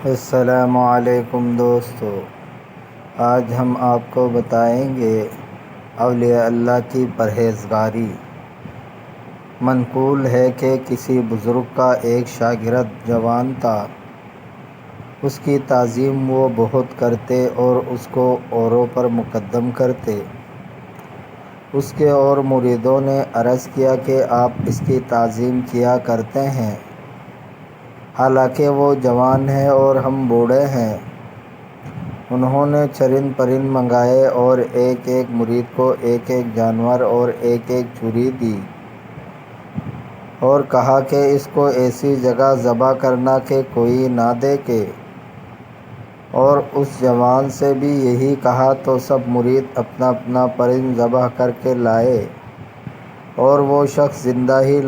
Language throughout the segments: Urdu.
السلام علیکم دوستو، آج ہم آپ کو بتائیں گے اولیاء اللہ کی پرہیزگاری۔ منقول ہے کہ کسی بزرگ کا ایک شاگرد جوان تھا۔ اس کی تعظیم وہ بہت کرتے اور اس کو اوروں پر مقدم کرتے۔ اس کے اور مریدوں نے عرض کیا کہ آپ اس کی تعظیم کیا کرتے ہیں، حالانکہ وہ جوان ہے اور ہم بوڑھے ہیں۔ انہوں نے چرند پرند منگائے اور ایک ایک مرید کو ایک ایک جانور اور ایک ایک چھری دی اور کہا کہ اس کو ایسی جگہ ذبح کرنا کہ کوئی نہ دیکھے، اور اس جوان سے بھی یہی کہا تو سب مرید اپنا اپنا پرند ذبح کر کے لائے اور وہ شخص زندہ ہی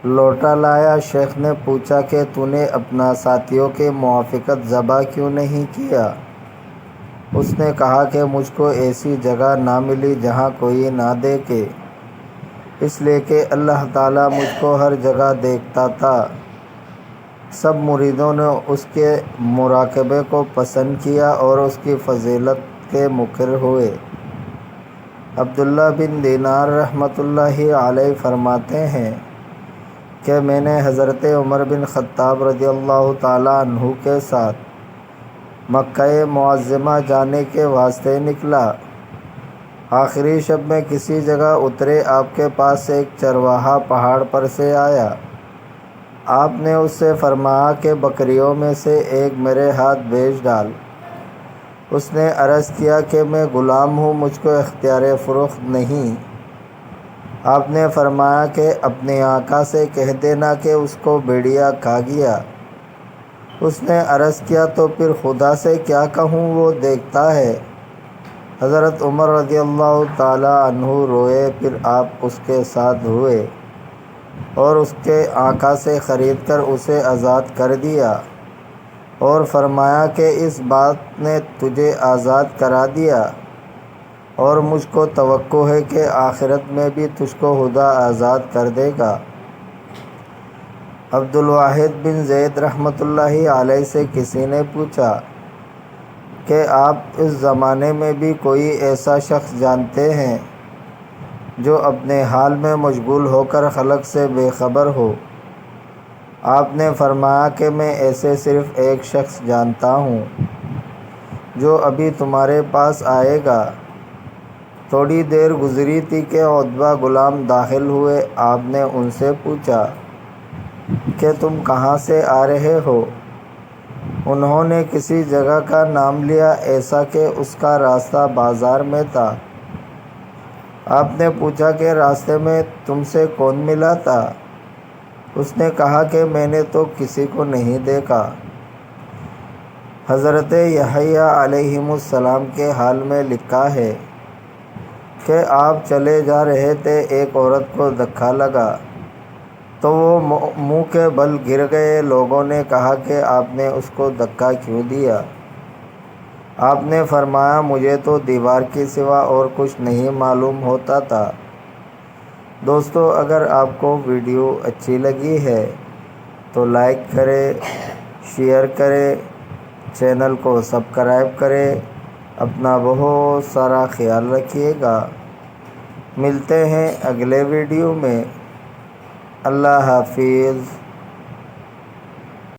لوٹا لایا۔ شیخ نے پوچھا کہ تو نے اپنا ساتھیوں کے موافقت ذبح کیوں نہیں کیا؟ اس نے کہا کہ مجھ کو ایسی جگہ نہ ملی جہاں کوئی نہ دیکھے، اس لیے کہ اللہ تعالیٰ مجھ کو ہر جگہ دیکھتا تھا۔ سب مریدوں نے اس کے مراقبے کو پسند کیا اور اس کی فضیلت کے مقر ہوئے۔ عبداللہ بن دینار رحمۃ اللہ علیہ فرماتے ہیں کہ میں نے حضرت عمر بن خطاب رضی اللہ تعالیٰ عنہ کے ساتھ مکہ معظمہ جانے کے واسطے نکلا۔ آخری شب میں کسی جگہ اترے، آپ کے پاس ایک چرواہا پہاڑ پر سے آیا۔ آپ نے اس سے فرمایا کہ بکریوں میں سے ایک میرے ہاتھ بیچ ڈال۔ اس نے عرض کیا کہ میں غلام ہوں، مجھ کو اختیار فروخت نہیں۔ آپ نے فرمایا کہ اپنے آقا سے کہہ دینا کہ اس کو بھیڑیا کھا گیا۔ اس نے عرض کیا تو پھر خدا سے کیا کہوں، وہ دیکھتا ہے۔ حضرت عمر رضی اللہ تعالیٰ عنہ روئے، پھر آپ اس کے ساتھ ہوئے اور اس کے آقا سے خرید کر اسے آزاد کر دیا اور فرمایا کہ اس بات نے تجھے آزاد کرا دیا اور مجھ کو توقع ہے کہ آخرت میں بھی تجھ کو خدا آزاد کر دے گا۔ عبدالواحد بن زید رحمۃ اللہ علیہ سے کسی نے پوچھا کہ آپ اس زمانے میں بھی کوئی ایسا شخص جانتے ہیں جو اپنے حال میں مشغول ہو کر خلق سے بے خبر ہو؟ آپ نے فرمایا کہ میں ایسے صرف ایک شخص جانتا ہوں جو ابھی تمہارے پاس آئے گا۔ تھوڑی دیر گزری تھی کہ عتبہ غلام داخل ہوئے۔ آپ نے ان سے پوچھا کہ تم کہاں سے آ رہے ہو؟ انہوں نے کسی جگہ کا نام لیا، ایسا کہ اس کا راستہ بازار میں تھا۔ آپ نے پوچھا کہ راستے میں تم سے کون ملا تھا؟ اس نے کہا کہ میں نے تو کسی کو نہیں دیکھا۔ حضرت یحییٰ علیہ السلام کے حال میں لکھا ہے کہ آپ چلے جا رہے تھے، ایک عورت کو دھکا لگا تو وہ منہ کے بل گر گئے۔ لوگوں نے کہا کہ آپ نے اس کو دھکا کیوں دیا؟ آپ نے فرمایا مجھے تو دیوار کے سوا اور کچھ نہیں معلوم ہوتا تھا۔ دوستو، اگر آپ کو ویڈیو اچھی لگی ہے تو لائک کریں، شیئر کریں، چینل کو سبسکرائب کریں۔ اپنا بہت سارا خیال رکھیے گا۔ ملتے ہیں اگلے ویڈیو میں۔ اللہ حافظ۔